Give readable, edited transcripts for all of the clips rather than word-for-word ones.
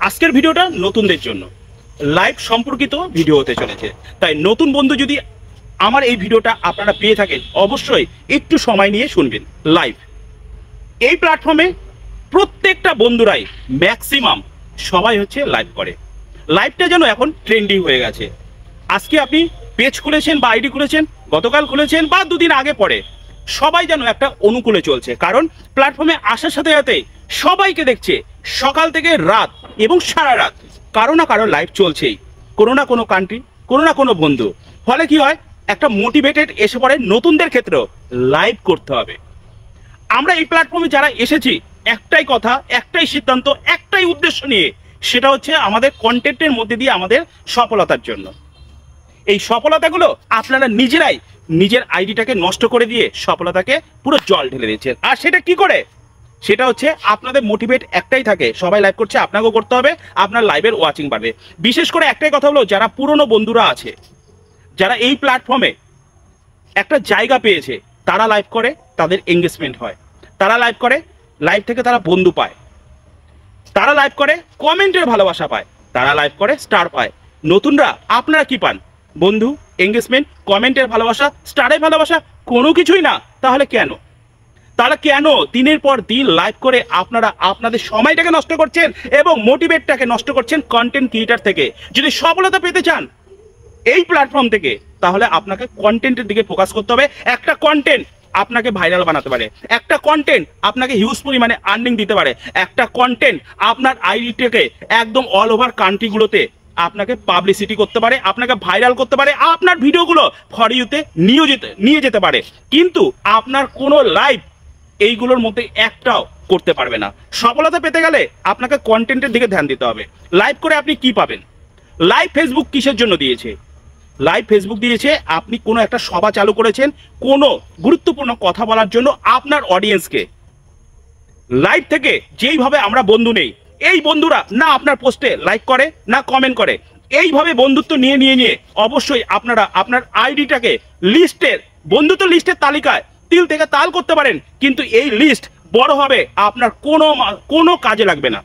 আজকের ভিডিওটা নতুনদের জন্য লাইভ সম্পর্কিত ভিডিও হতে চলেছে। তাই নতুন বন্ধু যদি আমার এই ভিডিওটা আপনারা পেয়ে থাকেন, অবশ্যই একটু সময় নিয়ে শুনবেন। লাইভ এই প্ল্যাটফর্মে প্রত্যেকটা বন্ধুরাই ম্যাক্সিমাম সবাই হচ্ছে লাইভ করে। লাইভটা যেন এখন ট্রেন্ডিং হয়ে গেছে। আজকে আপনি পেজ খুলেছেন বা আইডি খুলেছেন, গতকাল খুলেছেন বা দুদিন আগে পরে, সবাই যেন একটা অনুকূলে চলছে। কারণ প্ল্যাটফর্মে আসার সাথে সাথে সবাইকে দেখছে সকাল থেকে রাত এবং সারা রাত কারো না কারো লাইভ চলছেই, কোনো না কোনো কান্ট্রি, কোনো না কোনো বন্ধু। ফলে কি হয়, একটা মোটিভেটেড এসে পড়ে নতুনদের ক্ষেত্রেও লাইভ করতে হবে। আমরা এই প্ল্যাটফর্মে যারা এসেছি একটাই কথা, একটাই সিদ্ধান্ত, একটাই উদ্দেশ্য নিয়ে, সেটা হচ্ছে আমাদের কন্টেন্টের মধ্যে দিয়ে আমাদের সফলতার জন্য। এই সফলতাগুলো আপনারা নিজেরাই নিজের আইডিটাকে নষ্ট করে দিয়ে সফলতাকে পুরো জল ঢেলে দিচ্ছেন। আর সেটা কি করে? সেটা হচ্ছে আপনাদের মোটিভেট একটাই থাকে, সবাই লাইভ করছে, আপনাকেও করতে হবে, আপনার লাইভের ওয়াচিং বাড়বে। বিশেষ করে একটাই কথা হলো, যারা পুরনো বন্ধুরা আছে, যারা এই প্ল্যাটফর্মে একটা জায়গা পেয়েছে, তারা লাইভ করে, তাদের এঙ্গেজমেন্ট হয়, তারা লাইভ করে, লাইভ থেকে তারা বন্ধু পায়, তারা লাইভ করে কমেন্টের ভালোবাসা পায়, তারা লাইভ করে স্টার পায়। নতুনরা আপনারা কি পান? বন্ধু, এঙ্গেজমেন্ট, কমেন্টের ভালোবাসা, স্টারের ভালোবাসা, কোনো কিছুই না। তাহলে কেন দিনের পর দিন লাইভ করে আপনারা আপনাদের সময়টাকে নষ্ট করছেন এবং মোটিভেটটাকে নষ্ট করছেন কন্টেন্ট ক্রিয়েটার থেকে? যদি সফলতা পেতে চান এই প্ল্যাটফর্ম থেকে, তাহলে আপনাকে কন্টেন্টের দিকে ফোকাস করতে হবে। একটা কন্টেন্ট আপনাকে ভাইরাল বানাতে পারে, একটা কন্টেন্ট আপনাকে হিউজ পরিমাণে আর্নিং দিতে পারে, একটা কন্টেন্ট আপনার আইডিটাকে একদম অল ওভার কান্ট্রিগুলোতে আপনাকে পাবলিসিটি করতে পারে, আপনাকে ভাইরাল করতে পারে, আপনার ভিডিওগুলো ফর ইউতে নিয়ে যেতে পারে। কিন্তু আপনার কোনো লাইভ এইগুলোর মধ্যে একটাও করতে পারবে না। সফলতা পেতে গেলে আপনাকে কন্টেন্টের দিকে ধ্যান দিতে হবে। লাইভ করে আপনি কি পাবেন? লাইভ ফেসবুক কিসের জন্য দিয়েছে? লাইভ ফেসবুক দিয়েছে আপনি কোনো একটা সভা চালু করেছেন, কোনো গুরুত্বপূর্ণ কথা বলার জন্য আপনার অডিয়েন্সকে। লাইভ থেকে যেইভাবে আমরা বন্ধু নেই, এই বন্ধুরা না আপনার পোস্টে লাইক করে, না কমেন্ট করে। এইভাবে বন্ধুত্ব নিয়ে অবশ্যই আপনারা আপনার আইডিটাকে বন্ধুত্ব লিস্টের তালিকায় তিল থেকে তাল করতে পারেন, কিন্তু এই লিস্ট বড় হবে, আপনার কোনো কাজে লাগবে না।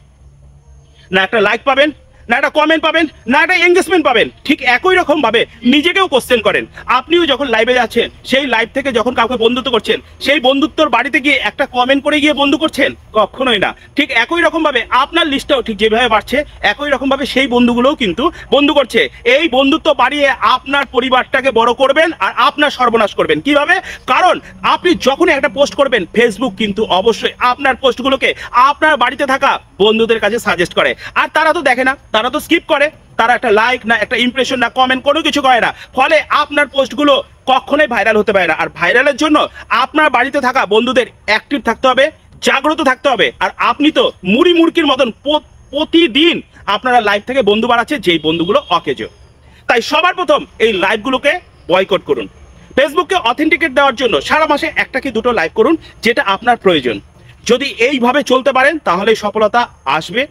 না একটা লাইক পাবেন, না একটা কমেন্ট পাবেন, না একটা এঙ্গেজমেন্ট পাবেন। ঠিক একই রকম ভাবে নিজেকেও কোশ্চেন করেন। আপনিও যখন লাইভে যাচ্ছেন, সেই লাইভ থেকে যখন কাউকে বন্ধুত্ব করছেন, সেই বন্ধুত্বর বাড়িতে গিয়ে একটা কমেন্ট করে গিয়ে বন্ধু করছেন? কখনোই না। ঠিক একই রকম ভাবে আপনার লিস্টটাও ঠিক যেভাবে বাড়ছে, একই রকম ভাবে সেই বন্ধুগুলোও কিন্তু বন্ধু করছে। এই বন্ধুত্ব বাড়িয়ে আপনার পরিবারটাকে বড় করবেন আর আপনার সর্বনাশ করবেন। কিভাবে? কারণ আপনি যখনই একটা পোস্ট করবেন, ফেসবুক কিন্তু অবশ্যই আপনার পোস্টগুলোকে আপনার বাড়িতে থাকা বন্ধুদের কাছে সাজেস্ট করে। আর তারা তো দেখে না, তারা তো স্কিপ করে, তারা একটা লাইক না একটা ইমপ্রেশন না কমেন্ট কোনো কিছু করে না। ফলে আপনার পোস্টগুলো কখনোই ভাইরাল হতে পারে না। আর ভাইরালের জন্য আপনার বাড়িতে থাকা বন্ধুদের অ্যাক্টিভ থাকতে হবে, জাগ্রত থাকতে হবে। আর আপনি তো মুড়ির মতন প্রতিদিন আপনারা লাইভ থেকে বন্ধু বাড়াচ্ছে, যেই বন্ধুগুলো অকেজো। তাই সবার প্রথম এই লাইভগুলোকে বয়কট করুন। ফেসবুককে অথেন্টিকেট দেওয়ার জন্য সারা মাসে একটা কি দুটো লাইভ করুন, যেটা আপনার প্রয়োজন। যদি এইভাবে চলতে পারেন তাহলে সফলতা আসবে।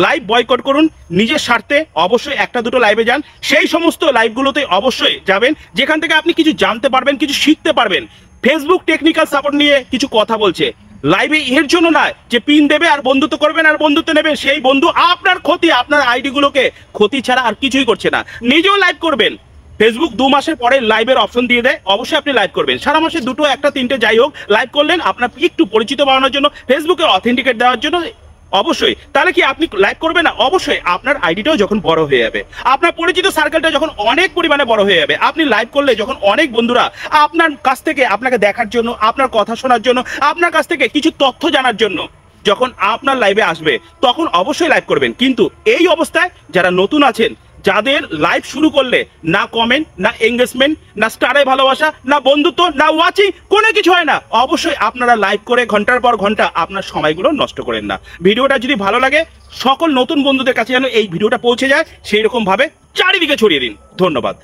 লাইভ বয়কট করুন, নিজের স্বার্থে অবশ্যই একটা দুটো লাইভে যান। সেই সমস্ত লাইভগুলোতে অবশ্যই যাবেন যেখান থেকে আপনি কিছু জানতে পারবেন, কিছু শিখতে পারবেন। ফেসবুক টেকনিক্যাল সাপোর্ট নিয়ে কিছু কথা বলছে লাইভে, এর জন্য নয় যে পিন দেবে আর বন্ধুত্ব করবেন আর বন্ধুত্ব নেবে। সেই বন্ধু আপনার ক্ষতি, আপনার আইডিগুলোকে ক্ষতি ছাড়া আর কিছুই করছে না। নিজেও লাইভ করবেন। ফেসবুক 2 মাসের পরে লাইভের অপশন দিয়ে দেয়, অবশ্যই আপনি লাইভ করবেন। সারা মাসে দুটো একটা তিনটে যাই হোক লাইভ করলেন, আপনার একটু পরিচিত বাড়ানোর জন্য, ফেসবুকে অথেন্টিকেট দেওয়ার জন্য। অবশ্যই তাহলে কি আপনি লাইভ করবেন না? অবশ্যই আপনার আইডিটাও যখন বড় হয়ে যাবে, আপনার পরিচিত সার্কেলটা যখন অনেক পরিমাণে বড় হয়ে যাবে, আপনি লাইভ করলে যখন অনেক বন্ধুরা আপনার কাছ থেকে আপনাকে দেখার জন্য, আপনার কথা শোনার জন্য, আপনার কাছ থেকে কিছু তথ্য জানার জন্য যখন আপনার লাইভে আসবে, তখন অবশ্যই লাইভ করবেন। কিন্তু এই অবস্থায় যারা নতুন আছেন, যাদের লাইভ শুরু করলে না কমেন্ট, না এঙ্গেজমেন্ট, না স্টারে ভালোবাসা, না বন্ধুত্ব, না ওয়াচিং, কোনো কিছু হয় না, অবশ্যই আপনারা লাইভ করে ঘন্টার পর ঘন্টা আপনার সময়গুলো নষ্ট করেন না। ভিডিওটা যদি ভালো লাগে, সকল নতুন বন্ধুদের কাছে যেন এই ভিডিওটা পৌঁছে যায়, সেই রকম ভাবে চারিদিকে ছড়িয়ে দিন। ধন্যবাদ।